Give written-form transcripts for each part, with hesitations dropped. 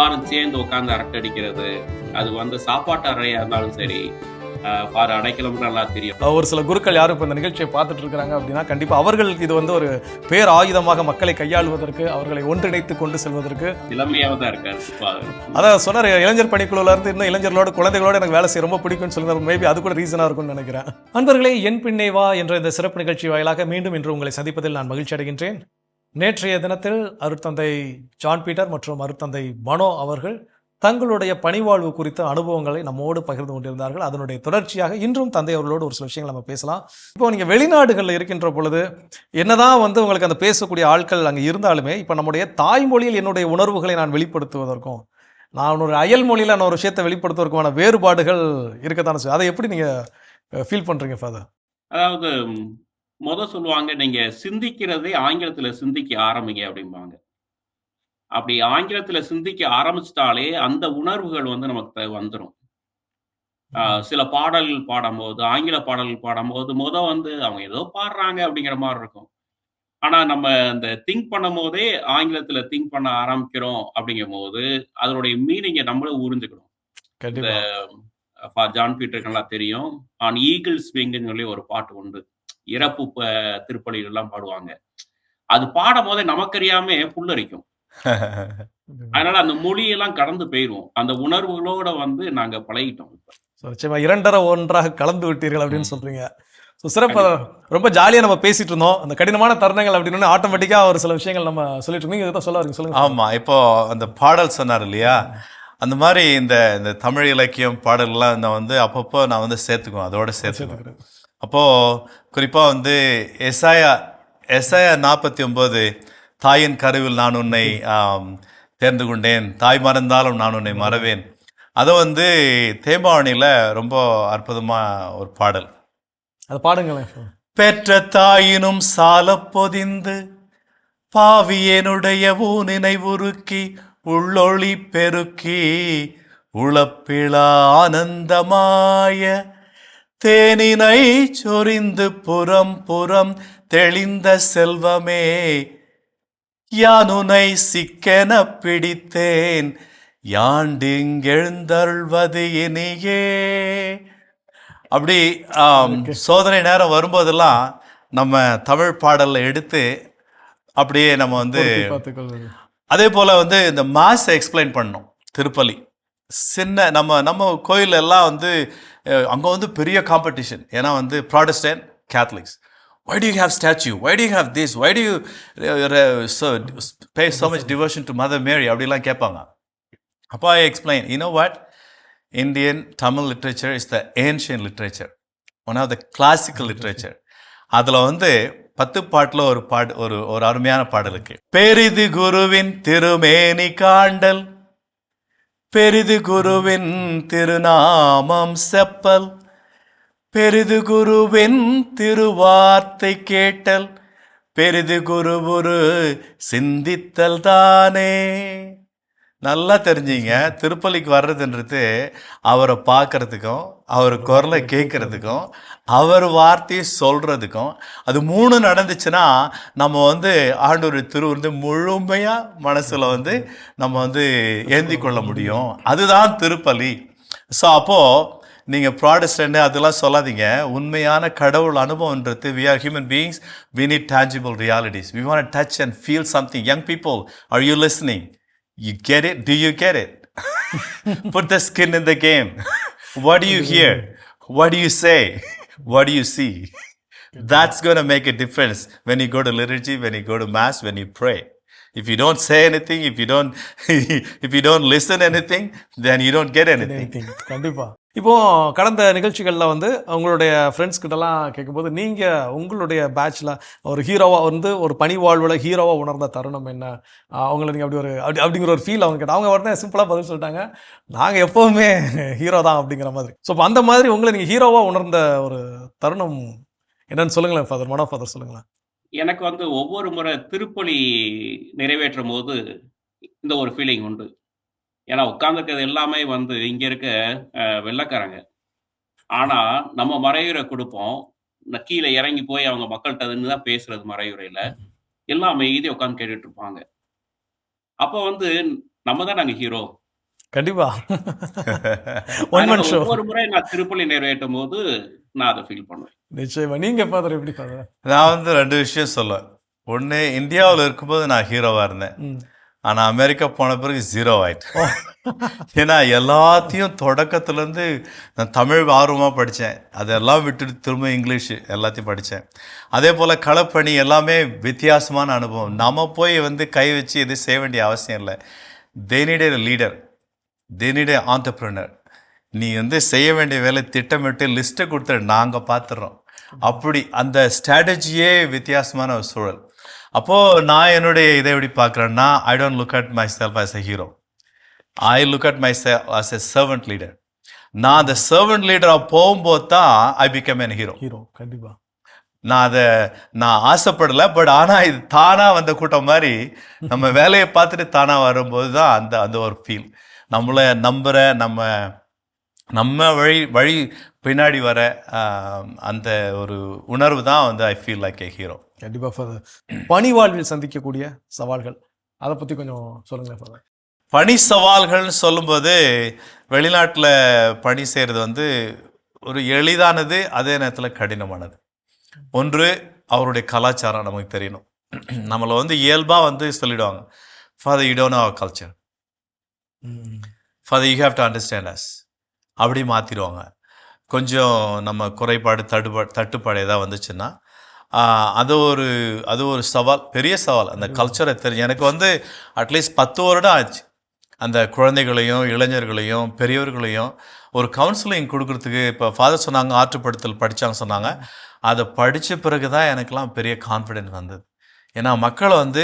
எல்லாரும் சேர்ந்து உட்கார்ந்து அரட்டை அடிக்கிறது, அது வந்து சாப்பாட்டு அறையா இருந்தாலும் சரி, ஃபார் அடைக்கலம் நல்லா தெரியும். ஒரு சில குருக்கள் யாரும் இப்போ இந்த நிகழ்ச்சியை பார்த்துட்டு இருக்கிறாங்க அப்படின்னா கண்டிப்பா அவர்களுக்கு இது வந்து ஒரு பேர் ஆயுதமாக மக்களை கையாளுவதற்கு, அவர்களை ஒன்றிணைத்து கொண்டு செல்வதற்கு இளமையாக தான் இருக்காரு. அதான் சொன்னார், இளைஞர் பணிக்குழுல இருந்து இன்னும் இளைஞர்களோட குழந்தைகளோட எனக்கு வேலை செய்ய ரொம்ப பிடிக்கும்னு சொல்லுங்க. மேபி அது கூட ரீசனா இருக்கும்னு நினைக்கிறேன். அன்பர்களே, என் பின்னே வா என்ற இந்த சிறப்பு நிகழ்ச்சி வாயிலாக மீண்டும் இன்று உங்களை சந்திப்பதில் நான் மகிழ்ச்சி அடைகின்றேன். நேற்றைய தினத்தில் அருட்தந்தை ஜான் பீட்டர் மற்றும் அருட்தந்தை மனோ அவர்கள் தங்களுடைய பணிவாழ்வு குறித்த அனுபவங்களை நம்மோடு பகிர்ந்து கொண்டிருந்தார்கள். அதனுடைய தொடர்ச்சியாக இன்றும் தந்தை அவர்களோடு ஒரு சில விஷயங்கள் நம்ம பேசலாம். இப்போ நீங்கள் வெளிநாடுகளில் இருக்கின்ற பொழுது என்னதான் வந்து உங்களுக்கு அந்த பேசக்கூடிய ஆட்கள் அங்கே இருந்தாலுமே, இப்போ நம்முடைய தாய்மொழியில் என்னுடைய உணர்வுகளை நான் வெளிப்படுத்துவதற்கும், நான் ஒரு அயல் மொழியில் நான் ஒரு விஷயத்தை வெளிப்படுத்துவதற்குமான வேறுபாடுகள் இருக்கத்தானே செய்யும். அதை எப்படி நீங்கள் ஃபீல் பண்ணுறீங்க ஃபாதர்? அதாவது சொல்லுவாங்க, நீங்க சிந்திக்கிறதை ஆங்கிலத்துல சிந்திக்க ஆரம்பிங்க அப்படிம்பாங்க. அப்படி ஆங்கிலத்துல சிந்திக்க ஆரம்பிச்சிட்டாலே அந்த உணர்வுகள் வந்து நமக்கு வந்துரும். சில பாடல்கள் பாடும்போது, ஆங்கில பாடல்கள் பாடும்போது வந்து அவங்க ஏதோ பாடுறாங்க அப்படிங்கிற மாரி இருக்கும். ஆனா நம்ம அந்த திங்க் பண்ணும்போதே ஆங்கிலத்துல திங்க் பண்ண ஆரம்பிக்கிறோம் அப்படிங்கும்போது, அதனுடைய மீனிங்க நம்மளும் உறிஞ்சுக்கணும். இந்த ஜான் பீட்டருக்கு நல்லா தெரியும். ஆன் ஈகிள்ஸ் விங்ன்னு சொல்லி ஒரு பாட்டு உண்டு. இறப்பு திருப்பலிகள்லாம் பாடுவாங்க. அது பாடும்போதே நமக்கறியாம புல்லரிக்கும். அதனால அந்த மொழியெல்லாம் கடந்து போயிருவோம். அந்த உணர்வுகளோட வந்து நாங்க பழகிட்டோம். நிச்சயமா இரண்டரை ஒன்றாக கலந்து விட்டீர்கள் அப்படின்னு சொல்றீங்க. சிறப்பா, ரொம்ப ஜாலியா நம்ம பேசிட்டு இருந்தோம். அந்த கடினமான தருணங்கள் அப்படின்னு ஆட்டோமேட்டிக்கா ஒரு சில விஷயங்கள் நம்ம சொல்லிட்டு இருந்தோம். நீங்க சொல்ல வரீங்க, சொல்லுங்க. ஆமா, இப்போ அந்த பாடல் சொன்னார் இல்லையா, அந்த மாதிரி இந்த இந்த தமிழ் இலக்கியம் பாடல்கள்லாம் நான் வந்து அப்பப்போ நான் வந்து சேர்த்துக்குவேன், அதோட சேர்த்துக்குவேன். அப்போ குறிப்பா வந்து எசாயா 49, தாயின் கருவில் நான் உன்னை தேர்ந்து கொண்டேன், தாய் மறந்தாலும் நான் உன்னை மறவேன். அதை வந்து தேம்பாவணியில் ரொம்ப அற்புதமா ஒரு பாடல். அது பாடுங்களேன். பெற்ற தாயினும் சால பொதிந்து பாவியனுடைய ஊனினை உருக்கி உள்ளொளி பெருக்கி உளப்பிழா ஆனந்தமாய தேனினை சொரிந்து புறம் புறம் தெளிந்த செல்வமே, யானுனை சிக்கென பிடித்தேன், யாண்டிங்கெழுந்தருள்வது இனியே. அப்படி சோதனை நேரம் வரும்போதெல்லாம் நம்ம தமிழ் பாடலில் எடுத்து அப்படியே நம்ம வந்து அதே போல் வந்து இந்த மாஸை எக்ஸ்பிளைன் பண்ணோம். திருப்பலி சின்ன நம்ம கோயில் எல்லாம் வந்து அங்கே வந்து பெரிய காம்படிஷன். ஏன்னா வந்து Protestant Catholics, why do you have statue, why do you have this, why do you pay so much devotion to Mother Mary அப்படிலாம் கேட்பாங்க. அப்போ I explain, you know what, Indian Tamil literature is the ancient literature, one of the classical literature. அதில் வந்து 10 பாட்டில் ஒரு அருமையான பாடல் இருக்கு. பெரிது குருவின் திருமேனி காண்டல், பெரிது குருவின் திருநாமம் செப்பல், பெரிது குருவின் திருவார்த்தை கேட்டல், பெரிது குருவுரு சிந்தித்தல் தானே. நல்லா தெரிஞ்சிங்க, திருப்பலிக்கு வர்றதுன்றது அவரை பார்க்கறதுக்கும், அவர் குரலை கேட்கறதுக்கும், அவர் வார்த்தையை சொல்றதுக்கும், அது 3 நடந்துச்சுன்னா நம்ம வந்து ஆண்டவர் திருவிருந்து முழுமையாக மனசில் வந்து நம்ம வந்து ஏந்தி கொள்ள முடியும். அதுதான் திருப்பலி. ஸோ அப்போது நீங்கள் ப்ராடஸ்டன்ட் அதெல்லாம் சொல்லாதீங்க. உண்மையான கடவுள் அனுபவம்ன்றது, we are human beings, we need tangible realities, we want to touch and feel something. Young people, are you listening? You get it? Do you get it? Put the skin in the game. What do you hear? What do you say? What do you see? That's going to make a difference when you go to liturgy, when you go to mass, when you pray. If you don't say anything, if you don't listen anything, then you don't get anything. கண்டிப்பா. இப்போ கடந்த நிகழ்ச்சிகளில் வந்து உங்களுடைய friends கிட்டலாம் கேட்கும்போது, நீங்கள் உங்களுடைய பேட்சில் ஒரு ஹீரோவாக வந்து ஒரு பணி வாழ்வில் ஹீரோவாக உணர்ந்த தருணம் என்ன, அவங்கள நீங்கள் அப்படிங்கிற ஒரு ஃபீல் அவங்க கேட்டால், அவங்க உடனே சிம்பிளாக பதில் சொல்லிட்டாங்க, நாங்கள் எப்போவுமே ஹீரோ தான் அப்படிங்கிற மாதிரி. ஸோ இப்போ அந்த மாதிரி உங்களை நீங்கள் ஹீரோவாக உணர்ந்த ஒரு தருணம் என்னன்னு சொல்லுங்களேன் ஃபாதர், மனோ ஃபாதர் சொல்லுங்களேன். எனக்கு வந்து ஒவ்வொரு முறை திருப்பலி நிறைவேற்றும் போது இந்த ஒரு ஃபீலிங் உண்டு. ஏன்னா உட்கார்ந்துருக்கிறது எல்லாமே வந்து இங்க இருக்க வெள்ளைக்காரங்க. ஆனா நம்ம மறையுரை கொடுப்போம், கீழே இறங்கி போய் அவங்க மக்கள்கிட்ட தான் பேசுறது மறையுரையில. எல்லாம் அமைதியா உட்கார்ந்து கேட்டுட்டு இருப்பாங்க. அப்போ வந்து நம்ம தான் நாங்க ஹீரோ. கண்டிப்பா. ஒன் அதனால மன் ஷோ. ஒவ்வொரு முறை நான் திருப்பலி நிறைவேற்றும்போது நான் அத ஃபீல் பண்ணுவேன். நிச்சயமா. நீங்க ஃபாதர் எப்படி ஃபாதர்? நான் வந்து 2 விஷயம் சொல்லுவேன். ஒண்ணு, இந்தியாவுல இருக்கும்போது நான் ஹீரோவா இருந்தேன். ம். ஆனா அமெரிக்கா போன பிறகு 0 ஆயிட்டேன். ஓ. ஏன்னா எல்லாத்தையும் தொடக்கத்துலேருந்து நான் தமிழ் ஆர்வமாக படித்தேன். அதெல்லாம் விட்டுட்டு திரும்ப இங்கிலீஷ் எல்லாத்தையும் படித்தேன். அதே போல் களப்பணி எல்லாமே வித்தியாசமான அனுபவம். நம்ம போய் வந்து கை வச்சு எதுவும் செய்ய வேண்டிய அவசியம் இல்லை. They need a leader, they need a entrepreneur. நீ வந்து செய்ய வேண்டிய வேலை திட்டமிட்டு லிஸ்ட்டை கொடுத்துரு, நாங்கள் பார்த்துடுறோம். அப்படி அந்த ஸ்ட்ராட்டஜியே வித்தியாசமான ஒரு சூழல். அப்போது நான் என்னுடைய இதை எப்படி பார்க்குறேன்னா, I don't look at myself as a hero. I look at myself as a servant leader. நான் அந்த servant leader போகும்போது தான் I became a hero. Hero கண்டிப்பா. நான் ஆசைப்படலை, பட் ஆனால் இது தானாக வந்த கூட்டம் மாதிரி நம்ம வேலையை பார்த்துட்டு தானாக வரும்போது தான் அந்த அந்த ஒரு ஃபீல். நம்மளை நம்புகிற நம்ம வழி பின்னாடி வர அந்த ஒரு உணர்வு தான் வந்து I feel like A hero. கண்டிப்பாக ஃபாதர். பணி வாழ்வில் சந்திக்கக்கூடிய சவால்கள் அதை பற்றி கொஞ்சம் சொல்லுங்களேன் ஃபாதர். பணி சவால்கள்னு சொல்லும்போது, வெளிநாட்டில் பணி செய்கிறது வந்து ஒரு எளிதானது, அதே நேரத்தில் கடினமானது. ஒன்று, அவருடைய கலாச்சாரம் நமக்கு தெரியணும். நம்மளை வந்து இயல்பாக வந்து சொல்லிடுவாங்க, father you don't know our culture, father you have to understand us, அப்படி மாற்றிடுவாங்க. கொஞ்சம் நம்ம குறைபாடு தட்டுப்பாடு ஏதாவது வந்துச்சுன்னா அது ஒரு சவால், பெரிய சவால். அந்த கல்ச்சரை தெரிஞ்சு எனக்கு வந்து அட்லீஸ்ட் 10 வருடம் ஆச்சு அந்த குழந்தைகளையும் இளைஞர்களையும் பெரியவர்களையும் ஒரு கவுன்சிலிங் கொடுக்கறதுக்கு. இப்போ ஃபாதர் சொன்னாங்க ஆற்றுப்படுத்தல் படித்தாங்க சொன்னாங்க. அதை படித்த பிறகு தான் எனக்கெல்லாம் பெரிய கான்ஃபிடென்ட் வந்தது. ஏன்னா மக்களை வந்து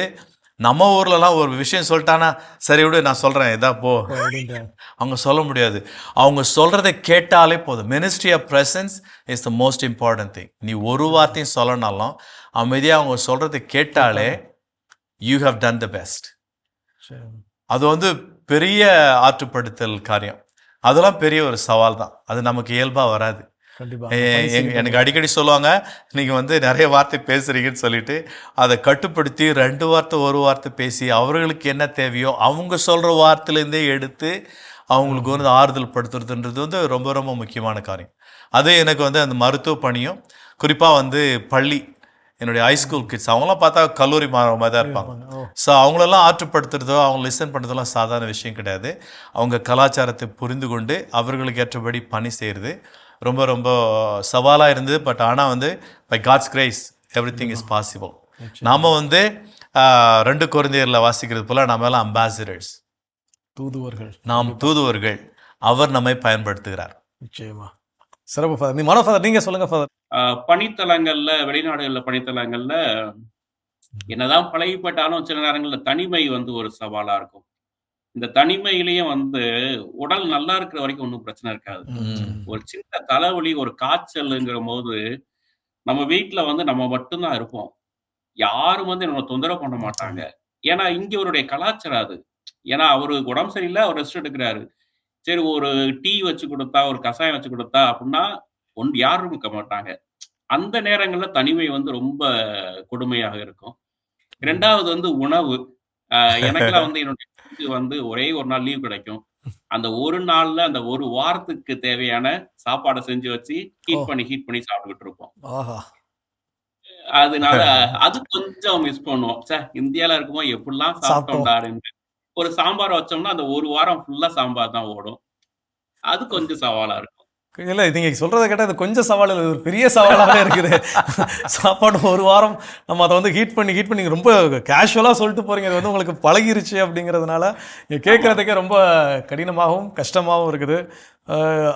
நம்ம ஊர்லலாம் ஒரு விஷயம் சொல்லிட்டானா, சரி விடு நான் சொல்கிறேன் எதா போ, அவங்க சொல்ல முடியாது. அவங்க சொல்கிறத கேட்டாலே போதும். Ministry of presence is the most important thing. நீ ஒரு வார்த்தையும் சொல்லனாலும் அமைதியாக அவங்க சொல்கிறத கேட்டாலே you have done the best. அது வந்து பெரிய ஆற்றுப்படுத்தல் காரியம். அதெல்லாம் பெரிய ஒரு சவால் தான். அது நமக்கு இயல்பாக வராது. எனக்கு அடிக்கடி சொல்லுவாங்க, நீங்கள் வந்து நிறைய வார்த்தை பேசுகிறீங்கன்னு சொல்லிட்டு அதை கட்டுப்படுத்தி 2 வார்த்தை 1 வார்த்தை பேசி அவர்களுக்கு என்ன தேவையோ அவங்க சொல்கிற வார்த்தையிலேருந்தே எடுத்து அவங்களுக்கு வந்து ஆறுதல் படுத்துறதுன்றது வந்து ரொம்ப ரொம்ப முக்கியமான காரியம். அது எனக்கு வந்து அந்த மருத்துவ பணியும், குறிப்பாக வந்து பள்ளி, என்னுடைய ஹைஸ்கூல் கிட்ஸ் அவங்களாம் பார்த்தா கல்லூரி மாதிரி தான் இருப்பாங்க. ஸோ அவங்களெல்லாம் ஆற்றுப்படுத்துறதோ அவங்க லிசன் பண்ணுறதெல்லாம் சாதாரண விஷயம் கிடையாது. அவங்க கலாச்சாரத்தை புரிந்து கொண்டு அவர்களுக்கு ஏற்றபடி பணி செய்கிறது ரொம்ப ரொம்ப சவாலாக இருந்தது. பட் ஆனால் வந்து by God's grace every thing is possible. நாம் வந்து 2 கொரிந்தியரில் வாசிக்கிறது போல் நம்ம எல்லாம் அம்பாசிடர்ஸ், தூதுவர்கள். நாம் தூதுவர்கள், அவர் நம்மை பயன்படுத்துகிறார். நிச்சயமா. சிறப்பு ஃபாதர். நீ மனோ ஃபாதர், நீங்கள் சொல்லுங்கள் ஃபாதர். பணித்தலங்கள்ல, வெளிநாடுகள்ல பணித்தலங்கள்ல என்னதான் பழகிப்பட்டாலும் சில நேரங்களில் தனிமை வந்து ஒரு சவாலாக இருக்கும். இந்த தனிமையிலையும் வந்து உடல் நல்லா இருக்கிற வரைக்கும் ஒன்றும் பிரச்சனை இருக்காது. ஒரு சின்ன தலைவலி, ஒரு காய்ச்சல்ங்கிற போது நம்ம வீட்டில் வந்து நம்ம மட்டும்தான் இருப்போம். யாரும் வந்து நம்ம தொந்தரவு பண்ண மாட்டாங்க. ஏன்னா இங்கே கலாச்சாரம் அது. ஏன்னா அவருக்கு உடம்பு சரியில்லை, அவர் ரெஸ்ட் எடுக்கிறாரு. சரி ஒரு டீ வச்சு கொடுத்தா, ஒரு கஷாயம் வச்சு கொடுத்தா அப்படின்னா யாரும் இருக்க மாட்டாங்க. அந்த நேரங்கள்ல தனிமை வந்து ரொம்ப கொடுமையாக இருக்கும். 2வது வந்து உணவு. எனக்கெல்லாம் வந்து என்னுடைய வந்து ஒரே ஒரு நாள் லீவ் கிடைக்கும். அந்த ஒரு நாள்ல அந்த ஒரு வாரத்துக்கு தேவையான சாப்பாடை செஞ்சு வச்சு ஹீட் பண்ணி சாப்பிட்டுக்கிட்டு இருப்போம். அதனால அது கொஞ்சம் மிஸ் பண்ணுவோம். இந்தியால இருக்கும்போது எப்படிலாம் சாப்பிட்டோம்டான்னு. ஒரு சாம்பார் வச்சோம்னா அந்த ஒரு வாரம் ஃபுல்லா சாம்பார் தான் ஓடும். அது கொஞ்சம் சவாலா இருக்கும். இல்லை, நீங்கள் சொல்கிறத கேட்டால் அது கொஞ்சம் சவால் இல்லை, ஒரு பெரிய சவாலாகவே இருக்குது. சாப்பாடு ஒரு வாரம் நம்ம அதை வந்து ஹீட் பண்ணி ரொம்ப கேஷுவலாக சொல்லிட்டு போகிறீங்க. அது வந்து உங்களுக்கு பழகிருச்சு அப்படிங்கிறதுனால கேட்குறதுக்கே ரொம்ப கடினமாகவும் கஷ்டமாகவும் இருக்குது.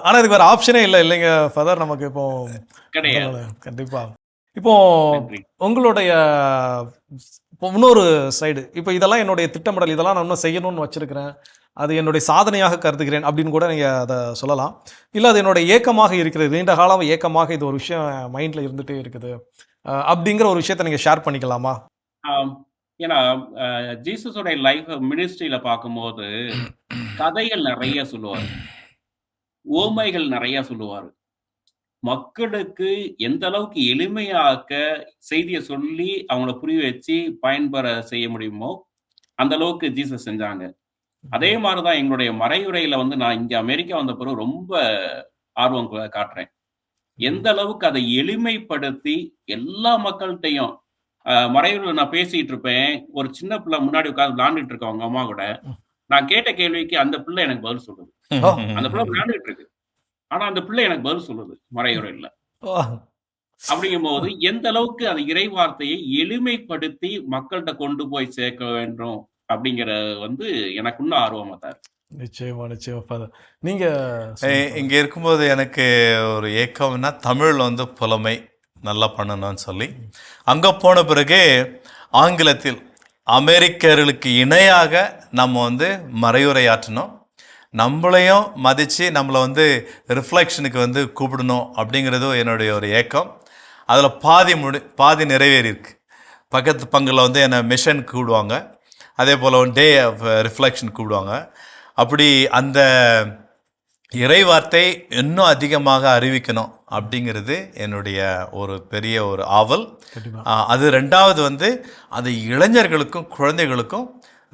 ஆனால் இதுக்கு வேறு ஆப்ஷனே இல்லைங்க ஃபாதர் நமக்கு இப்போ கிடையாது. கண்டிப்பாக. இப்போ உங்களுடைய இப்போ இன்னொரு சைடு, இப்போ இதெல்லாம் என்னுடைய திட்டமிடல், இதெல்லாம் நான் இன்னும் செய்யணும்னு வச்சுருக்கிறேன், அது என்னுடைய சாதனையாக கருதுகிறேன் அப்படின்னு கூட நீங்கள் அதை சொல்லலாம். இல்லை அது என்னுடைய ஏக்கமாக இருக்கிறது, நீண்ட காலம் ஏக்கமாக இது ஒரு விஷயம் மைண்டில் இருந்துகிட்டே இருக்குது அப்படிங்கிற ஒரு விஷயத்தை நீங்கள் ஷேர் பண்ணிக்கலாமா? ஏன்னா ஜீசஸோட லைஃப் மினிஸ்ட்ரியில் பார்க்கும்போது கதைகள் நிறைய சொல்லுவார், ஓமைகள் நிறைய சொல்லுவார். மக்களுக்கு எந்த அளவுக்கு எளிமையாக்க செய்தியை சொல்லி அவங்கள புரிய வச்சு பயன்பெற செய்ய முடியுமோ அந்த அளவுக்கு ஜீசஸ் செஞ்சாங்க. அதே மாதிரிதான் எங்களுடைய மறையுரையில வந்து நான் இங்க அமெரிக்கா வந்த பிறகு ரொம்ப ஆர்வம் காட்டுறேன். எந்த அளவுக்கு அதை எளிமைப்படுத்தி எல்லா மக்கள்கிட்டையும் மறைவுல நான் பேசிட்டு இருப்பேன். ஒரு சின்ன பிள்ளை முன்னாடி உட்கார்ந்து விளையாண்டுட்டு இருக்கேன் அவங்க அம்மா கூட. நான் கேட்ட கேள்விக்கு அந்த பிள்ளை எனக்கு பதில் சொல்லுது. ஓ அந்த பிள்ளை விளையாண்டுட்டு இருக்கு. ஆனா அந்த பிள்ளை எனக்கு பதில் சொல்லுது மறையுரையில. ஓ அப்படிங்கும்போது எந்த அளவுக்கு அந்த இறை வார்த்தையை எளிமைப்படுத்தி மக்கள்கிட்ட கொண்டு போய் சேர்க்க வேண்டும் அப்படிங்கிற வந்து எனக்குள்ள ஆர்வமா தான் இருக்கு. நிச்சயமா நிச்சயமா ஃபாதர். நீங்க இங்க இருக்கும்போது எனக்கு ஒரு ஏக்கம்னா தமிழ் வந்து புலமை நல்லா பண்ணணும்னு சொல்லி அங்க போன பிறகு ஆங்கிலத்தில் அமெரிக்கர்களுக்கு இணையாக நம்ம வந்து மறையுரையாற்றணும், நம்மளையும் மதித்து நம்மளை வந்து ரிஃப்ளெக்ஷனுக்கு வந்து கூப்பிடணும் அப்படிங்கிறதும் என்னுடைய ஒரு ஏக்கம். அதில் பாதி நிறைவேறியிருக்கு. பக்கத்து பங்கில் வந்து என்னை மிஷன் கூப்பிடுவாங்க, அதே போல் டே ஆஃப் ரிஃப்ளெக்ஷன் கூப்பிடுவாங்க. அப்படி அந்த இறைவார்த்தை இன்னும் அதிகமாக அறிவிக்கணும் அப்படிங்கிறது என்னுடைய ஒரு பெரிய ஒரு ஆவல். அது ரெண்டாவது வந்து அது இளைஞர்களுக்கும் குழந்தைகளுக்கும்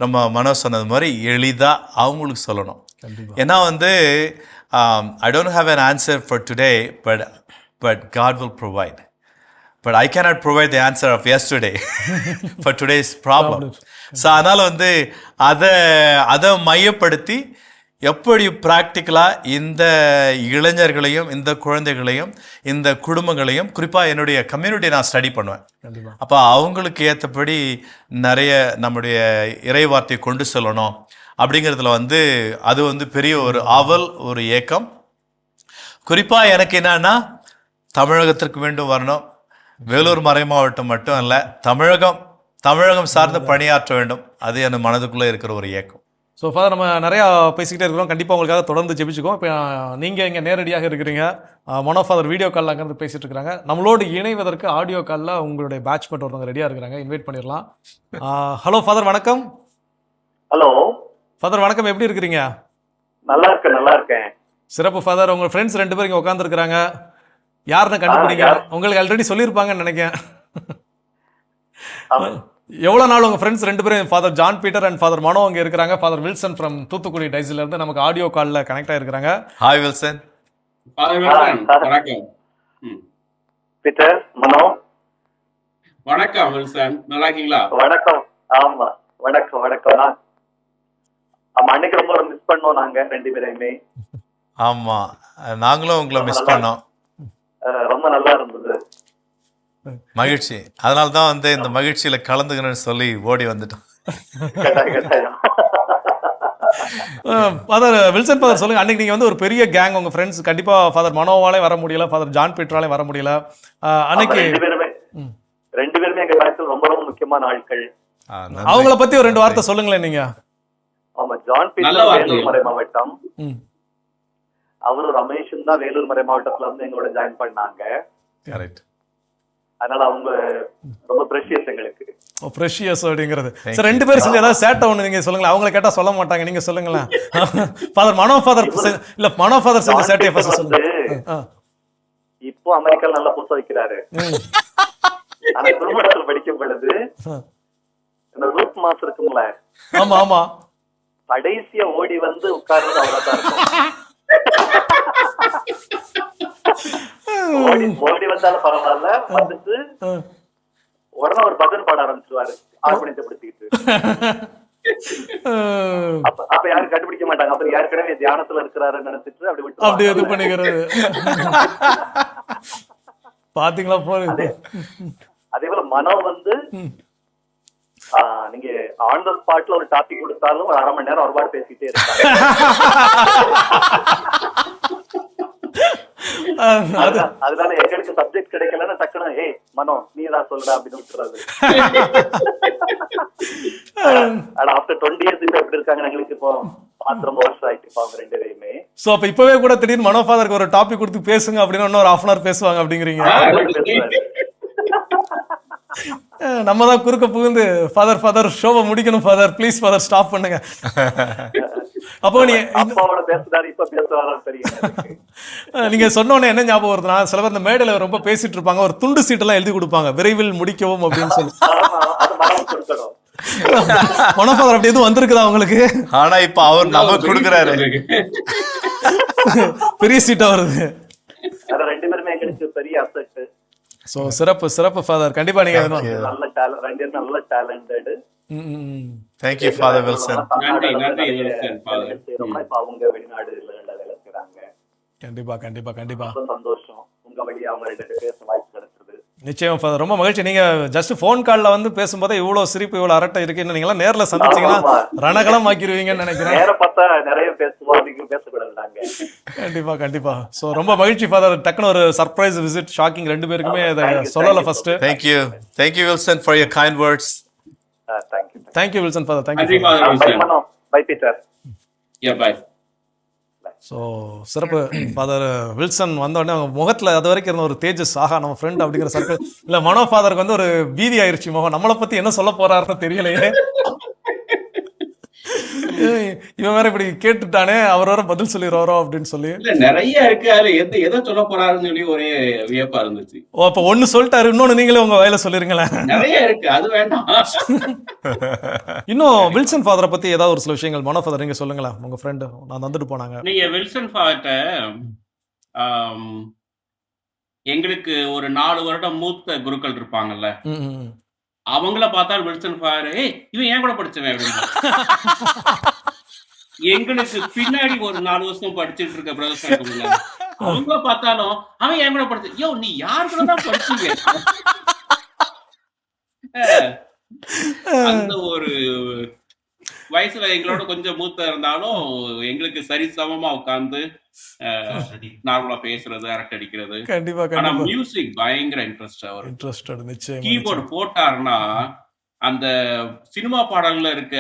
நம்ம மனோ சொன்னது மாதிரி எளிதாக அவங்களுக்கு சொல்லணும். ஏன்னா வந்து I don't have an answer for today, but God will provide. But I cannot provide the answer of yesterday for today's problem. So அதனால் வந்து அதை மையப்படுத்தி எப்படி ப்ராக்டிக்கலாக இந்த இளைஞர்களையும் இந்த குழந்தைகளையும் இந்த குடும்பங்களையும் குறிப்பாக என்னுடைய கம்யூனிட்டி நான் ஸ்டடி பண்ணுவேன். அப்போ அவங்களுக்கு ஏற்றபடி நிறைய நம்முடைய இறைவார்த்தையை கொண்டு செல்லணும் அப்படிங்கிறதுல வந்து அது வந்து பெரிய ஒரு ஆவல், ஒரு ஏக்கம். குறிப்பாக எனக்கு என்னன்னா தமிழகத்திற்கு மீண்டும் வரணும். வேலூர் மறை மாவட்டம் மட்டும் இல்லை, தமிழகம் சார்ந்த பணியாற்ற வேண்டும். அது என் மனதுக்குள்ளே இருக்கிற ஒரு ஏக்கம். ஸோ ஃபாதர், நம்ம நிறையா பேசிக்கிட்டே இருக்கிறோம். கண்டிப்பாக உங்களுக்காக தொடர்ந்து ஜெபிச்சுக்கோம். இப்போ நீங்கள் இங்கே நேரடியாக இருக்கிறீங்க, மனோ ஃபாதர் வீடியோ காலில் அங்கேருந்து பேசிகிட்டு இருக்கிறாங்க. நம்மளோடு இணைவதற்கு ஆடியோ காலில் உங்களுடைய பேட்ச்மெண்ட் ஒருத்தவங்க ரெடியாக இருக்கிறாங்க, இன்வைட் பண்ணிடலாம். ஹலோ ஃபாதர், வணக்கம். ஹலோ ஃபாதர் வணக்கம், எப்படி இருக்கிறீங்க? நல்லா இருக்கேன். சிறப்பு ஃபாதர். உங்கள் ஃப்ரெண்ட்ஸ் 2 பேர் இங்கே உட்காந்துருக்குறாங்க, யாருன்னு கண்டுபிடிங்க. உங்களுக்கு ஆல்ரெடி சொல்லியிருப்பாங்கன்னு நினைக்கிறேன். எவ்வளோ நாள் உங்கள் ஃப்ரெண்ட்ஸ் 2 பேரும், father John Peter and father Mano அங்கே இருக்கிறாங்க. ஃபாதர் வில்சன் ஃப்ரம் தூத்துக்குடி டைஸ்லேருந்து நமக்கு ஆடியோ காலில் கனெக்ட் ஆகிருக்கிறாங்க. Hi Wilson. வணக்கம் பீட்டர், மனோ. வணக்கம் வில்சன், நல்லா இருக்கீங்களா? வணக்கம். ஆமா, வணக்கம். ஆமா, அன்னைக்கு ரொம்ப மிஸ் பண்ணோம் நாங்க 2 பேரையுமே. ஆமா, நாங்களும் உங்களை மிஸ் பண்ணோம். ரொம்ப நல்லா இருந்தது, மகிழ்ச்சி. அதனால தான் வந்து இந்த மகிழ்ச்சியில கலந்துக்கணும்னு சொல்லி ஓடி வந்துட்டோம். ஃபாதர் வில்சன் ஃபாதர் சொல்லுங்க, அன்னைக்கு நீங்க வந்து ஒரு பெரிய கேங், உங்க ஃப்ரெண்ட்ஸ் கண்டிப்பா ஃபாதர் மனோவாலே வர முடியல, ஃபாதர் ஜான் பீட்டராலே வர முடியல. அன்னைக்கு 2 பேருமே எங்க வாழ்க்கையில் ரொம்ப முக்கியமான ஆட்கள். அவங்கள பத்தி ஒரு 2 வார்த்தை சொல்லுங்களேன் நீங்க. ஆமா, ஜான் பீட்டர் வேலூர் மறை மாவட்டம், அவரு ரமேஷன் தான் வேலூர் மறை மாவட்டத்துல வந்து எங்களோட ஜாயின் பண்ணாங்க. அதனால அவங்க ரொம்ப பிரஷியஸ் எங்களுக்கு. பிரஷியஸ் அப்படிங்கிறது. சார் 2 பேரும் செஞ்ச ஏதாவது சேட்டை ஒன்று நீங்க சொல்லுங்களேன். அவங்கள கேட்டா சொல்ல மாட்டாங்க, நீங்க சொல்லுங்களேன். ஃபாதர் மனோ ஃபாதர் இல்ல, மனோ ஃபாதர் செஞ்ச சேட்டையை ஃபர்ஸ்ட் சொல்லுங்க. இப்போ அமெரிக்கால நல்லா புதுசா வைக்கிறாரு. ஆனா குடும்பத்துல படிக்கும் பொழுது இந்த ரூட் மாஸ் இருக்கும்ல, ஆமா, கடைசியா ஓடி வந்து உட்கார்றது அவ்வளவுதான் இருக்கும். ஓடி வந்தாலும் பரவாயில்ல, வந்துட்டு உடனே ஒரு பஜன் பாட ஆரம்பிச்சுவாரு ஆர்ப்பணித்தை பிடிச்சிக்கிட்டு. அப்ப யாரும் கண்டுபிடிக்க மாட்டாங்க. அப்புறம் யாருக்கிடவே தியானத்துல இருக்கிறாருன்னு நினைச்சிட்டு அப்படி இது பண்ணிக்கிறது. பாத்தீங்களா போல. அதே போல மனோ வந்து நீங்க ஆன் த ஸ்பாட்ல ஒரு டாபிக் கொடுத்தாலும் ஒரு 1/2 மணி நேரம் ஒருபாடு பேசிட்டே இருக்காங்க. அதனால எங்களுக்கு சப்ஜெக்ட் கிடைக்கலன்னா டக்குனு ஏ மனோ நீ தான் சொல்ற அப்படின்னு விட்டுறது. ஆனா ஆஃப்டர் 20 years இப்ப எப்படி இருக்காங்க எங்களுக்கு இப்போ ரொம்ப வருஷம் ஆயிட்டு இப்போ 2 பேருமே. சோ அப்ப இப்பவே கூட திடீர்னு மனோ ஃபாதருக்கு ஒரு டாபிக் கொடுத்து பேசுங்க அப்படின்னு இன்னொரு 1/2 hour பேசுவாங்க அப்படிங்கிறீங்க. நம்ம தான் குறுக்க புகுந்து ஃபாதர் ஷோவை முடிக்கணும் ஃபாதர், ப்ளீஸ் ஃபாதர் ஸ்டாப் பண்ணுங்க. அப்போ நீங்க சொன்னோன்னே என்ன ஞாபகம் வருதுன்னா, சில பேர் இந்த மேடையில ரொம்ப பேசிட்டு இருப்பாங்க, ஒரு துண்டு சீட்டெல்லாம் எழுதி கொடுப்பாங்க, விரைவில் முடிக்கவும் அப்படின்னு சொல்லி. மனோஃபாதர் அப்படி எதுவும் வந்திருக்குதா உங்களுக்கு? ஆனா இப்ப அவர் நமக்கு கொடுக்குறாரு. பெரிய சீட்டா வருது. ஆனா 2 பேருமே கிடைச்ச பெரிய அசெட். சோ சிறப்பு சிறப்பு ஃபாதர். கண்டிப்பா நீங்க நல்ல டேலண்ட், 2 பேரும் நல்ல talented. Thank you Father Wilson. நன்றி நன்றி வில்சன் ஃபாதர். இப்ப அவங்க வெளிநாடுல வேலை செய்றாங்க. கண்டிப்பா கண்டிப்பா கண்டிப்பா. ரொம்ப சந்தோஷம். உங்க வழியா அவங்க 2 பேரும் பேச வாய்ப்பு கிடைச்சது. நிச்சயம் ஃபாதர், ரொம்ப மகிழ்ச்சி. நீங்க ஜஸ்ட் ஃபோன் கால்ல வந்து பேசும்போதே இவ்வளவு சிரிப்பு இவ்வளவு அரட்டை இருக்கு. நீங்களாம் நேர்ல சந்திச்சீங்கன்னா ரணகலம் ஆக்கிடுவீங்கன்னு நினைக்கிறேன். நேர பார்த்தா நிறைய பேசுவோம், நீங்க பேசக்கூடாதுங்க. கண்டிப்பா கண்டிப்பா. சோ ரொம்ப மகிழ்ச்சி ஃபாதர். டக்குனு ஒரு சர்ப்ரைஸ் விசிட், ஷாக்கிங். 2 பேருக்குமே இதை சொல்லல first. Thank you Wilson for your kind words. Thank you Wilson father. Thank நன்றி you. Father Wilson. Bye Peter. Bye. So சிறப்பு ஃபாதர் வில்சன் வந்த உடனே அவங்க முகத்தில் அது வரைக்கும் இருந்த ஒரு தேஜஸ், ஆஹா நம்ம ஃப்ரெண்ட் அப்படிங்கிற சர்க்கிள் இல்லை, மனோ ஃபாதருக்கு வந்து ஒரு பீதி ஆயிடுச்சு முகம். நம்மளை பற்றி என்ன சொல்ல போறாருன்னு தெரியலையே, இவன் வேற இப்படி கேட்டுட்டானே, அவர் வேற பதில் சொல்லிடுவாரோ அப்படின்னு சொல்லி. இல்ல நிறைய இருக்கு, அதுல எதை சொல்ல போறாருன்னு சொல்லி ஒரே வியப்பா இருந்துச்சு. ஓ அப்ப ஒன்னு சொல்லிட்டாரு, இன்னொன்னு நீங்களே உங்க வயல சொல்லிருங்களேன். நிறைய இருக்கு, அது வேண்டாம். இன்னும் வில்சன் ஃபாதரை பத்தி ஏதாவது ஒரு சில விஷயங்கள் மனோ ஃபாதர் நீங்க சொல்லுங்களேன். உங்க ஃப்ரெண்டு நான் வந்துட்டு போனாங்க. நீங்க வில்சன் ஃபாதர்ட்ட எங்களுக்கு ஒரு 4 வருடம் மூத்த குருக்கள் இருப்பாங்கல்ல, அவங்கள பார்த்தா வில்சன் ஃபாதர் இவன் ஏன் கூட படிச்சவன் அப்படின்னு. எங்களுக்கு பின்னாடி ஒரு 4 வருஷம் படிச்சுட்டு இருக்க பிரதர்ஸ் இருக்கும்ல, அவங்கள பார்த்தாலும் அவன் ஏன் கூட படிச்ச, யோ நீ யார் கூட தான் படிச்சீங்க. அந்த ஒரு வயசுல எங்களோட கொஞ்சம் மூத்த இருந்தாலும் எங்களுக்கு சரி சமமா உட்கார்ந்து நார்மலா பேசுறது, அரட்டை அடிக்கிறது. கண்டிப்பா ஆனா கண்டிப்பா மியூசிக் பயங்கர இன்ட்ரெஸ்ட். அவர் இன்ட்ரஸ்டட் நிச்சயம். கீபோர்டு போட்டாருன்னா அந்த சினிமா பாடல்ல இருக்க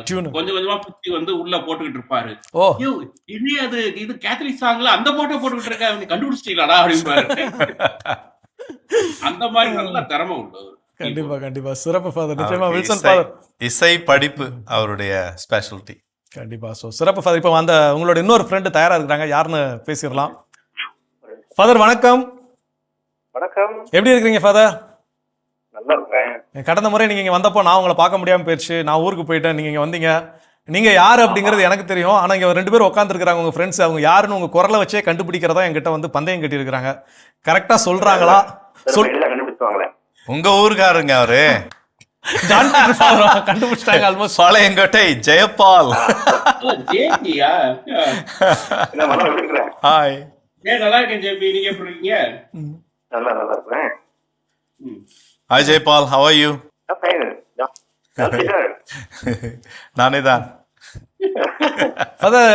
டியூன் கொஞ்சம் கொஞ்சமா புத்தி வந்து உள்ள போட்டுக்கிட்டு இருப்பாரு. ஓ ஐயோ இது அது இது கேத்தலிக் சாங்ல அந்த பாட்டை போட்டுக்கிட்டு இருக்க, அவங்க கண்டுபிடிச்சிட்டீங்களாடா அப்படிம்பாரு. அந்த மாதிரி நல்ல திறமை உள்ளது. கண்டிப்பா கண்டிப்பா சிறப்பு ஃபாதர். நிச்சயமா வில்சன் ஃபாதர் இசை படிப்பு அவருடைய ஸ்பெஷாலிட்டி. கண்டிப்பா. ஸோ சிறப்பு ஃபாதர். இப்போ அந்த உங்களோட இன்னொரு ஃப்ரெண்டு தயாரா இருக்கிறாங்க, யாருன்னு பேசிடலாம். ஃபாதர் வணக்கம். வணக்கம். எப்படி இருக்கிறீங்க ஃபாதர்? நல்லா இருக்கேன். கடந்த முறை நீங்க இங்க வந்தப்போ நான் உங்களை பார்க்க முடியாம போயிடுச்சு, நான் ஊருக்கு போயிட்டேன், நீங்க இங்க வந்தீங்க. நீங்க யாரு அப்படிங்கிறது எனக்கு தெரியும், ஆனா இங்க 2 பேர் உட்காந்துருக்காங்க உங்க ஃப்ரெண்ட்ஸ், அவங்க யாருன்னு உங்க குரலை வச்சே கண்டுபிடிக்கிறதா என்கிட்ட வந்து பந்தயம் கட்டி இருக்கிறாங்க. கரெக்டா சொல்றாங்களா? கண்டுபிடிச்சுவாங்களே. உங்க ஊருக்காரங்க அவரு ஜான் பீட்டர் ஃபாதர் கண்டுபிடிச்சிட்டாங்க ஆல்மோஸ்ட். பாளையங்கோட்டை ஜெயபால். ஜேபியா? ஹாய். நல்லா இருக்கேன் ஜேபி, நீங்க எப்படி இருக்கீங்க? நல்லா இருக்கேன். Hi Jaypal, how are you? நானே தான். Father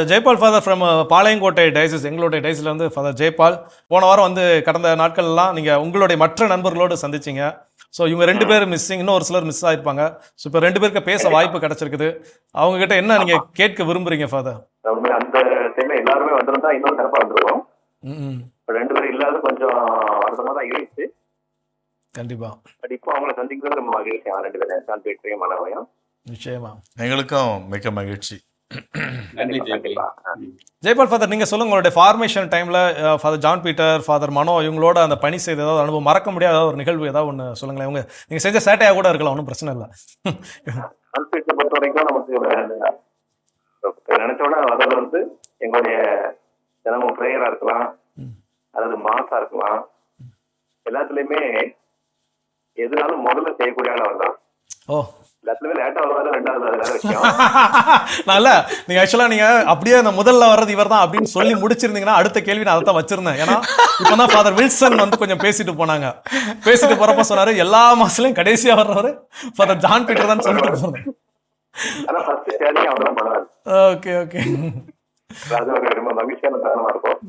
Jayapal father from Palayamkottai diocese, எங்களுடைய டயசிஸ்ல வந்து ஃபாதர் ஜெயபால். போன வாரம் வந்து கடந்த நாட்கள்லாம் நீங்க உங்களுடைய மற்ற நண்பர்களோடு சந்திச்சிங்க. ஸோ இவங்க 2 பேர் மிஸ்ஸிங், இன்னும் ஒரு சிலர் மிஸ் ஆயிருப்பாங்க. ஸோ இப்போ 2 பேருக்கு பேச வாய்ப்பு கிடைச்சிருக்குது. அவங்க கிட்ட என்ன நீங்க கேட்க விரும்புறீங்க ஃபாதர்? அந்த டைம்ல எல்லாருமே வந்திருந்தா இன்னும் சிறப்பா வந்துருவோம். 2 பேரும் இல்லாத கொஞ்சம் வருத்தமா தான் இருந்துச்சு. கண்டிப்பா. பட் இப்போ அவங்களை சந்திக்கிறது ரொம்ப மகிழ்ச்சி. 2 பேரும் ஜான் பீட்டரையும் மனோவையும். நிச்சயமா. எங்களுக்கும் மிக மகிழ்ச்சி. நன்றி ஜேபி. ஜெயபால் ஃபாதர், நீங்க சொல்லுங்க உங்களுடைய ஃபார்மேஷன் டைம்ல ஃபாதர் ஜான் பீட்டர், ஃபாதர் மனோ இவங்களோட அந்த பணி செய்த ஏதாவது அனுபவம், மறக்க முடியாத ஒரு நிகழ்வு ஏதாவது ஒன்று சொல்லுங்களேன். இவங்க நீங்க செஞ்ச சேட்டையா கூட இருக்கலாம், ஒன்றும் பிரச்சனை இல்லை. ஜான் பீட்டரை பொறுத்த வரைக்கும் நமக்கு நினைச்சோட அதில் வந்து எங்களுடைய தினமும் ப்ரேயரா இருக்கலாம், அதாவது மாசா இருக்கலாம், எல்லாத்துலயுமே எதுனாலும் முதல்ல செய்யக்கூடிய அவர் தான். ஓ எல்லாத்துலயுமே லேட்டா வருவாரு, 2வது வேற விஷயம். நல்ல நீங்க ஆக்சுவலா நீங்க அப்படியே அந்த முதல்ல வர்றது இவர் தான் அப்படின்னு சொல்லி முடிச்சிருந்தீங்கன்னா அடுத்த கேள்வி நான் அதை தான் வச்சிருந்தேன். ஏன்னா இப்பதான் ஃபாதர் வில்சன் வந்து கொஞ்சம் பேசிட்டு போனாங்க. பேசிட்டு போறப்ப சொன்னாரு எல்லா மாசத்துலயும் கடைசியா வர்றவரு ஃபாதர் ஜான் பீட்டர் தான் சொல்லிட்டு போனேன். ஆனா ஃபர்ஸ்ட் சேரிங் அவர் தான் பண்ணுவாரு. Okay okay. அது ஒரு ரொம்ப மகிழ்ச்சியான தருணமா இருக்கும்.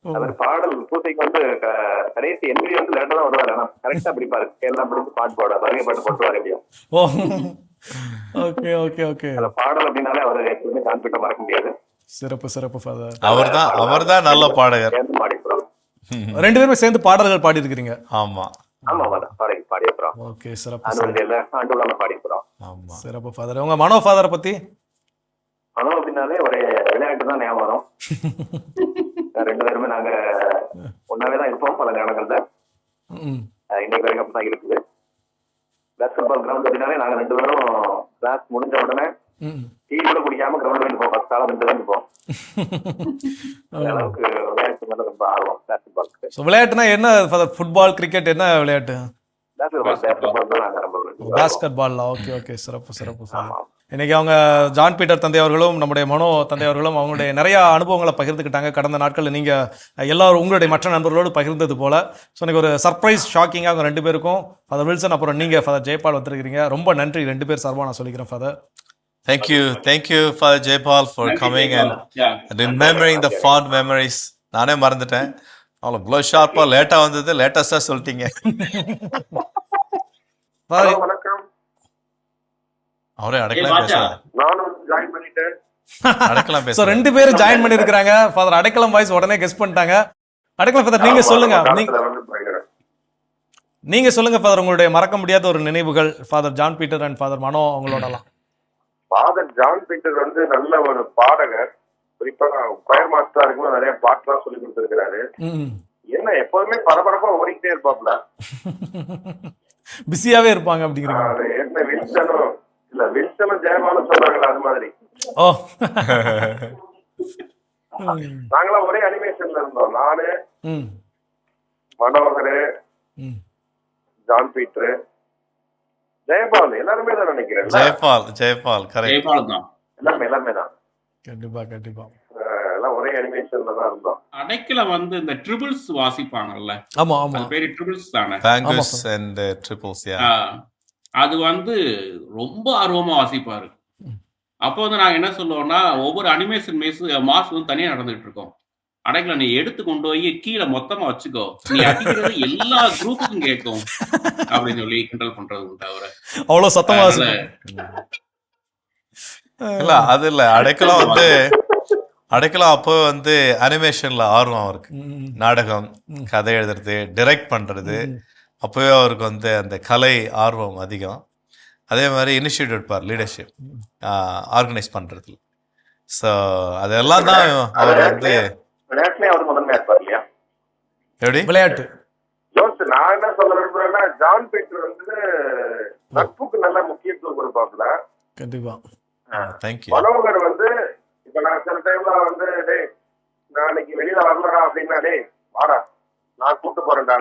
அவர் பாடல் பூசைக்கு வந்து கடைசி என்ட்ரி வந்து லேட்டா தான் வருவாரு. ஆனா கரெக்டா பிடிப்பாரு, எல்லாம் பிடிச்சு பாட்டு பாடுவார், நிறைய பாட்டு போட்டுவாரு. எப்படியும் ஓ ஓகே ஓகே ஓகே. அந்த பாடல் அப்படின்னாலே அவர் எப்பவுமே ஜான் பீட்டர் மறக்க முடியாது. சிறப்பு சிறப்பு ஃபாதர். அவர்தான் நல்ல பாடகர். பாடிக்கிறோம் 2 பேருமே சேர்ந்து பாடல்கள் பாடி இருக்கிறீங்க. ஆமா ஆமா பாடிக்கிறோம். ஓகே சிறப்பு ஆண்டு பாடிக்கிறோம். ஆமா சிறப்பு ஃபாதர். உங்க மனோ ஃபாதரை பத்தி? மனோ அப்படின்னாலே ஒரு விளையாட்டு தான் ஞாபகம் வரும். 2 பேருமே நாங்க ஒன்னாவே தான் இருப்போம் பல நேரங்கள்ல. இன்னைக்கு வரைக்கும் தான் இருக்குது. பேஸ்கெட் பால் கிரவுண்ட் அப்படின்னாலே நாங்க 2 பேரும் கிளாஸ் முடிஞ்ச உடனே டீ கூட குடிக்காம கிரவுண்ட் வந்து போவோம். ஃபர்ஸ்ட் ஆள 2 பேரும் போவோம். அந்த அளவுக்கு விளையாட்டு மேல ரொம்ப ஆர்வம் பேஸ்கெட் பாலுக்கு. ஸோ விளையாட்டுனா என்ன ஃபாதர்? ஃபுட்பால், கிரிக்கெட், என்ன விளையாட்டு? பேஸ்கெட் பால் தான் நாங்க ரொம்ப பாஸ்கெட் பால். ஓகே ஓகே, சிறப்பு சிறப்பு சார். இன்னைக்கு அவங்க ஜான் பீட்டர் தந்தை அவர்களும் நம்முடைய மனோ தந்தை அவர்களும் அவங்களுடைய நிறைய அனுபவங்களை பகிர்ந்துக்கிட்டாங்க. கடந்த நாட்களில் நீங்கள் எல்லாரும் உங்களுடைய மற்ற நண்பர்களோடு பகிர்ந்தது போல. ஸோ எனக்கு ஒரு சர்ப்ரைஸ் ஷாக்கிங்காக அவங்க 2 பேருக்கும், ஃபாதர் வில்சன் அப்புறம் நீங்கள் ஃபாதர் ஜெயபால் வந்திருக்கிறீங்க. ரொம்ப நன்றி 2 பேர் சார்பாக நான் சொல்லிக்கிறேன் father. Thank you, Father Jaypal, for coming and remembering the fond memories. நானே மறந்துட்டேன். அவ்வளோ ப்ளோ ஷார்ப்பாக லேட்டாக வந்தது, லேட்டஸ்டாக சொல்லிட்டீங்க. வணக்கம். அவரே அடைக்கலாம் பேசுறாங்க. நானும் ஜாயின் பண்ணிட்டேன். அடைக்கலாம் ஸோ பேசுறாங்க. 2 பேரும் ஜாயின் பண்ணியிருக்கிறாங்க. ஃபாதர் அடைக்கலம் வாய்ஸ் உடனே கெஸ் பண்ணிட்டாங்க. அடைக்கலம் ஃபாதர் நீங்கள் சொல்லுங்க. நீங்க சொல்லுங்க ஃபாதர், உங்களுடைய மறக்க முடியாத ஒரு நினைவுகள் father John Peter and father Mano அவங்களோடலாம். ஃபாதர் ஜான் பீட்டர் வந்து நல்ல ஒரு பாடகர். குறிப்பா கொயர் மாஸ்டரா இருக்கும்போது நிறைய பாட்டுலாம் சொல்லி கொடுத்திருக்கிறாரு. என்ன எப்போதுமே பரபரப்பா ஓடிக்கிட்டே இருப்பாப்ல. பிஸியாவே இருப்பாங்க அப்படிங்கிறீங்க. என்ன வில்சனும் ஜெயபாலும் சொல்றாங்களா அது மாதிரி. ஓ நாங்களாம் ஒரே அனிமேஷன்ல இருந்தோம். நானு, மனோகர், ஜான் பீட்டர், ஜெயபால் எல்லாருமே தான் நினைக்கிறேன். ஜெயபால் கரெக்ட். ஜெயபால் தான். எல்லாமே தான். கண்டிப்பா எல்லாம் ஒரே அனிமேஷன்ல தான் இருந்தோம். அடைக்கலம் வந்து இந்த ட்ரிபிள்ஸ் வாசிப்பாங்கல்ல. ஆமா அது பேரு ட்ரிபிள்ஸ் தானே. பேங்கஸ் அண்ட் ட்ரிபிள்ஸ். அது வந்து ரொம்ப ஆர்வமா வாசிப்பாரு. அப்போ வந்து நாங்க என்ன சொல்லுவோம்னா, ஒவ்வொரு அனிமேஷன் மாஸ் வந்து தனியா நடந்துட்டு இருக்கோம். அடைக்கலம் நீ எடுத்து கொண்டு போய் கீழே மொத்தமா வச்சுக்கோ, நீ அடிக்கிறது எல்லா குரூப்புக்கும் கேட்கும் அப்படின்னு சொல்லி கிண்டல் பண்றது உண்டு அவரை. அவ்வளவு சத்தமா இல்ல அது இல்ல, அடைக்கலம் அப்போ வந்து அனிமேஷன்ல ஆர்வம் அவருக்கு. நாடகம், கதை எழுதுறது, டைரக்ட் பண்றது, அப்போவே அவருக்கு வந்து அந்த கலை ஆர்வம் அதிகம். அதே மாதிரி இனிஷியேட்டிவ் எடுப்பார், லீடர்ஷிப் ஆர்கனைஸ் பண்றதுல. ஸோ அதெல்லாம் தான் அவர் வந்து அவர் முதன்மையா இருப்பார் இல்லையா? எப்படி விளையாட்டு நான் என்ன சொல்ல விரும்புறேன்னா, ஜான் பீட்டர் வந்து நட்புக்கு நல்ல முக்கியத்துவம் கொடுப்பாப்ல. கண்டிப்பா. தேங்க்யூ. மனோகர் வந்து இப்ப நான் சில டைம்ல வந்து டேய் நாளைக்கு வெளியில வரலடா அப்படின்னா, டேய் வாடா நான் கூட்டு போறேன்டா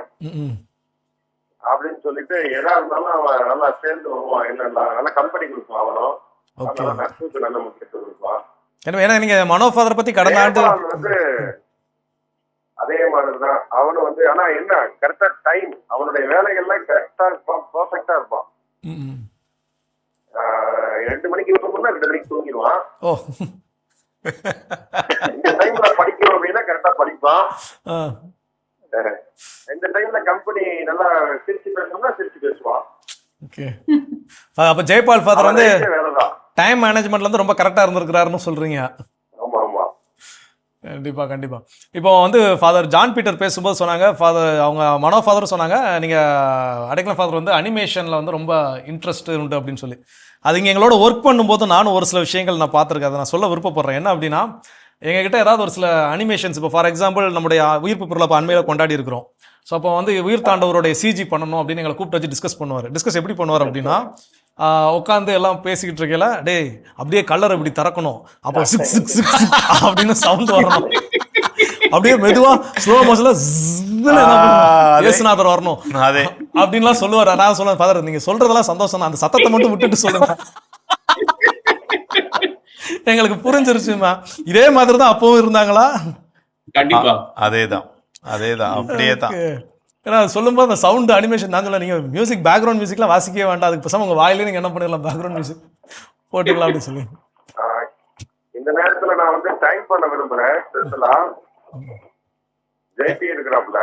அப்படின்னு சொல்லிட்டு எதா இருந்தாலும் அவன் நல்லா சேர்ந்து வருவான். என்ன நல்ல கம்பெனி கொடுப்பான். அவனும் நட்புக்கு நல்ல முக்கியத்துவம் கொடுப்பான். ஏன்னா நீங்க மனோ ஃபாதர் பத்தி கடந்த ஆண்டு வந்து அதே மாதிரிதான் அவனு வந்து. ஆனா என்ன கரெக்டா டைம், அவனுடைய வேலைகள்லாம் கரெக்டா இருப்பான், பர்ஃபெக்டா இருப்பான். 2 மணிக்கு தூங்கணும்னா 2 மணிக்கு தூங்கிடுவான். இந்த டைம்ல படிக்கிறோம் அப்படின்னா கரெக்டா படிப்பான். இந்த டைம்ல கம்பெனி நல்லா சிரிச்சு பேசணும்னா சிரிச்சு பேசுவான். ஓகே. அப்ப ஜெயபால் ஃபாதர் வந்து டைம் மேனேஜ்மெண்ட்ல இருந்து ரொம்ப கரெக்டா இருந்திருக்கிறாருன்னு சொல்றீங்க. கண்டிப்பா. இப்போ வந்து ஃபாதர் ஜான் பீட்டர் பேசும்போது சொன்னாங்க, ஃபாதர் அவங்க மனோ ஃபாதரும் சொன்னாங்க, நீங்க அடைக்கலம் ஃபாதர் வந்து அனிமேஷன்ல வந்து ரொம்ப இன்ட்ரெஸ்ட் உண்டு அப்படின்னு சொல்லி. அது இங்கே எங்களோட ஒர்க் பண்ணும்போது நானும் ஒரு சில விஷயங்கள் நான் பார்த்துருக்கேன். அதை நான் சொல்ல விருப்பப்படுறேன். என்ன அப்படின்னா, எங்ககிட்ட ஏதாவது ஒரு சில அனிமேஷன்ஸ், இப்போ ஃபார் எக்ஸாம்பிள் நம்முடைய உயிர்ப்பு பொருளை இப்போ அண்மையில் கொண்டாடி இருக்கிறோம். ஸோ அப்போ வந்து உயிர் தாண்டவருடைய சிஜி பண்ணணும் அப்படின்னு எங்களை கூப்பிட்டு வச்சு டிஸ்கஸ் எப்படி பண்ணுவார் அப்படின்னா, உட்காந்து எல்லாம் பேசிக்கிட்டு இருக்கல, டேய் அப்படியே கலர் இப்படி திறக்கணும், அப்போ 6 அப்படின்னு சவுண்ட் வரணும், அப்படியே மெதுவா ஸ்லோ மோஷன்ல இயேசுநாதர் வரணும் அப்படின்லாம் சொல்லுவார். நான் சொல்லுவேன், ஃபாதர் நீங்க சொல்றதெல்லாம் சந்தோஷம், அந்த சத்தத்தை மட்டும் விட்டுட்டு சொல்லுங்க. எங்களுக்கு புரிஞ்சிருச்சுமா. இதே மாதிரி தான் அப்பவும் இருந்தாங்களா? கண்டிப்பா அதேதான் அப்படியே தான். ஏன்னா சொல்லும்போது அந்த சவுண்ட் அனிமேஷன் நான் சொல்ல, நீங்க மியூசிக் பேக்ரவுண்ட் மியூசிக்லாம் வாசிக்கவே வேண்டாம், அதுக்கு பேசாம உங்க வாயிலே நீங்க என்ன பண்ணிடலாம், பேக்ரவுண்ட் மியூசிக் போட்டுக்கலாம் அப்படின்னு சொல்லி. இந்த நேரத்துல நான் வந்து டைம் பண்ண விரும்புறேன். ஜெயபி இருக்கிறாப்ல,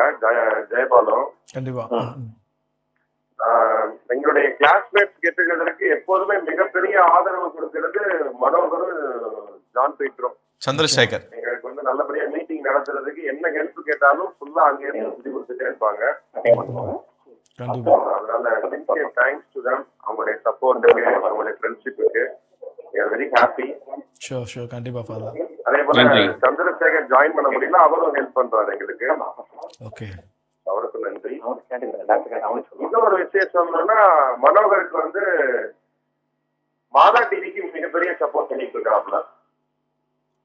ஜெயபாலும் கண்டிப்பா எங்களுடைய கிளாஸ்மேட்ஸ் கெட்டுகிறதுக்கு எப்போதுமே மிகப்பெரிய ஆதரவு கொடுக்கிறது மனோகரும் ஜான் பீட்டரும் சந்திரசேகர். எங்களுக்கு வந்து நல்லபடியா மீட்டிங் நடத்துறதுக்கு என்ன ஹெல்ப் கேட்டாலும் ஃபுல்லா அங்கே செஞ்சு கொடுத்துட்டே இருப்பாங்க. அதனால தேங்க்ஸ் டு தம், அவங்களுடைய சப்போர்ட்டுக்கு, அவங்களுடைய ஃப்ரெண்ட்ஷிப்புக்கு வெரி ஹாப்பி. ஷூர் கண்டிப்பா ஃபாதர். அதே போல சந்திரசேகர் ஜாயின் பண்ண முடியல, அவரும் ஹெல்ப் பண்றாரு எங்களுக்கு. ஓகே, அவருக்கு நன்றி. இன்னொரு விசேஷம் என்னன்னா, மனோகருக்கு வந்து மாதா டிவிக்கு மிகப்பெரிய சப்போர்ட் பண்ணிட்டு இருக்காப்ல.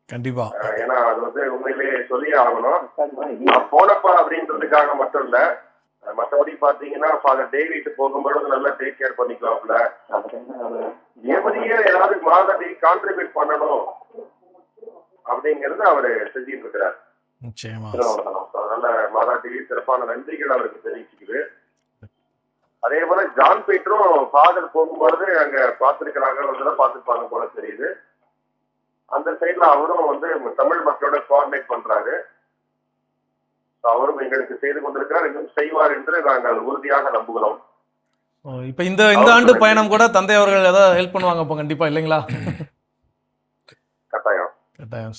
கண்டிப்பா. ஏன்னா அது வந்து உண்மையிலேயே சொல்லியே ஆகணும். நான் போனப்பா அப்படின்றதுக்காக மட்டும் இல்ல, மற்றபடி பாத்தீங்கன்னா ஃபாதர் டேவிட் போகும்பொழுது நல்லா டேக் கேர் பண்ணிக்கலாம்ல. எவரையே ஏதாவது மாதா டிவி கான்ட்ரிபியூட் பண்ணணும் அப்படிங்கறது அவரு செஞ்சிட்டு இருக்கிறார். நிச்சயமா. அதனால மாதா டிவி சிறப்பான நன்றிகள் அவருக்கு தெரிவிச்சுக்குது. அதே போல ஜான் பீட்டரும் ஃபாதர் போகும்பொழுது அங்க பார்த்திருக்கிறாங்க, பார்த்துருப்பாங்க போல தெரியுது. அந்த சைட்ல அவரும் வந்து தமிழ் மக்களோட கோஆர்டினேட் பண்றாரு. அவரும் எங்களுக்கு செய்து கொண்டிருக்கிறார், இன்னும் செய்வார் என்று நாங்கள் உறுதியாக நம்புகிறோம். இப்ப இந்த ஆண்டு பயணம் கூட தந்தை அவர்கள் ஏதாவது ஹெல்ப் பண்ணுவாங்க இப்போ கண்டிப்பா இல்லைங்களா? கட்டாயம்.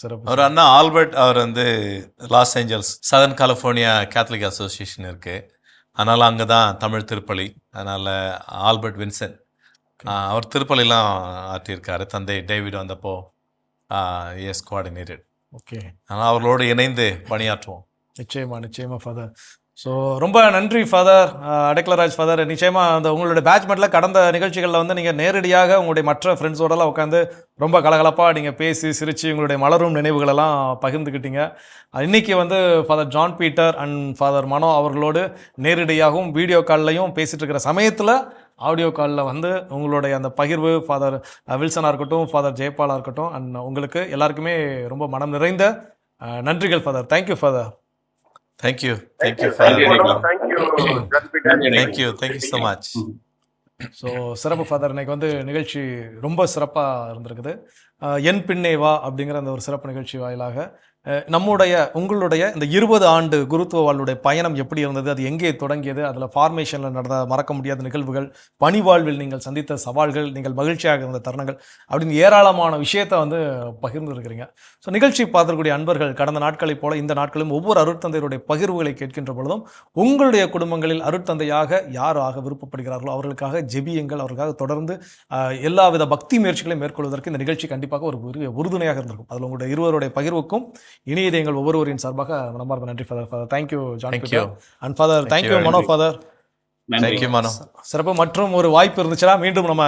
சிறப்பு. அவர் அண்ணா ஆல்பர்ட் அவர் வந்து Los Angeles Southern California Catholic association இருக்கு, அதனால அங்கே தான் தமிழ் திருப்பலி. அதனால ஆல்பர்ட் வின்சென்ட் அவர் திருப்பலிலாம் ஆற்றியிருக்காரு. தந்தை டேவிட் வந்தப்போ எஸ் கோஆர்டினேட்டட். ஓகே. அதனால் அவர்களோடு இணைந்து பணியாற்றுவோம். நிச்சயமா ஃபாதர். ஸோ ரொம்ப நன்றி ஃபாதர் அடைக்கலராஜ் ஃபாதர். நிச்சயமாக அந்த உங்களுடைய பேட்ச்மெண்ட்டில் கடந்த நிகழ்ச்சிகளில் வந்து நீங்கள் நேரடியாக உங்களுடைய மற்ற ஃப்ரெண்ட்ஸோடலாம் உட்காந்து ரொம்ப கலகலப்பாக நீங்கள் பேசி சிரித்து உங்களுடைய மலரும் நினைவுகளெல்லாம் பகிர்ந்துக்கிட்டீங்க. இன்றைக்கி வந்து father John Peter and father Mano அவர்களோடு நேரடியாகவும் வீடியோ கால்லையும் பேசிகிட்டு இருக்கிற சமயத்தில் ஆடியோ காலில் வந்து உங்களுடைய அந்த பகிர்வு ஃபாதர் வில்சனாக இருக்கட்டும், ஃபாதர் ஜெயபாலாக இருக்கட்டும், அண்ட் உங்களுக்கு எல்லாருக்குமே ரொம்ப மனம் நிறைந்த நன்றிகள் father. Thank you father. Thank you so much. So சிறப்பு ஃபாதர். இன்னைக்கு வந்து நிகழ்ச்சி ரொம்ப சிறப்பாக இருந்திருக்குது. என் பின்னே வா அப்படிங்கிற அந்த ஒரு சிறப்பு நிகழ்ச்சி வாயிலாக உங்களுடைய இந்த 20 ஆண்டு குருத்துவ வாழ்வுடைய பயணம் எப்படி இருந்தது, அது எங்கே தொடங்கியது, அதில் ஃபார்மேஷனில் நடந்த மறக்க முடியாத நிகழ்வுகள், பணி வாழ்வில் நீங்கள் சந்தித்த சவால்கள், நீங்கள் மகிழ்ச்சியாக இருந்த தருணங்கள் அப்படின்னு ஏராளமான விஷயத்தை வந்து பகிர்ந்து இருக்கிறீங்க. ஸோ நிகழ்ச்சி பார்த்துக்கூடிய அன்பர்கள் கடந்த நாட்களைப் போல இந்த நாட்களும் ஒவ்வொரு அருட்தந்தையருடைய பகிர்வுகளை கேட்கின்ற பொழுதும் உங்களுடைய குடும்பங்களில் அருட்தந்தையாக யார் ஆக விருப்பப்படுகிறார்களோ அவர்களுக்காக ஜெபியுங்கள். அவர்களுக்காக தொடர்ந்து எல்லாவித பக்தி முயற்சிகளையும் மேற்கொள்வதற்கு இந்த நிகழ்ச்சி கண்டிப்பாக ஒரு உறுதுணையாக இருந்திருக்கும். அதில் உங்களுடைய இருவருடைய பகிர்வுக்கும் இனியதை எங்கள் ஒவ்வொருவரின் சார்பாக மனமார்ந்த நன்றி father. Thank you John Peter and father. Thank you Mano father. Thank you Mano. சிறப்பு. மற்றும் ஒரு வாய்ப்பு இருந்துச்சுன்னா மீண்டும் நம்ம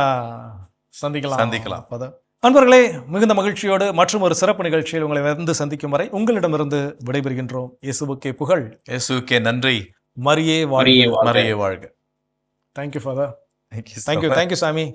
சந்திக்கலாம் ஃபாதர். அன்பர்களே, மிகுந்த மகிழ்ச்சியோடு மற்றும் ஒரு சிறப்பு நிகழ்ச்சியில் உங்களை வந்து சந்திக்கும் வரை உங்களிடமிருந்து விடைபெறுகின்றோம். இயேசுவுக்கே புகழ், இயேசுவுக்கே நன்றி, மரியே வாழ்க. மரியே வாழ்க. Thank you father. தேங்க்யூ சாமி.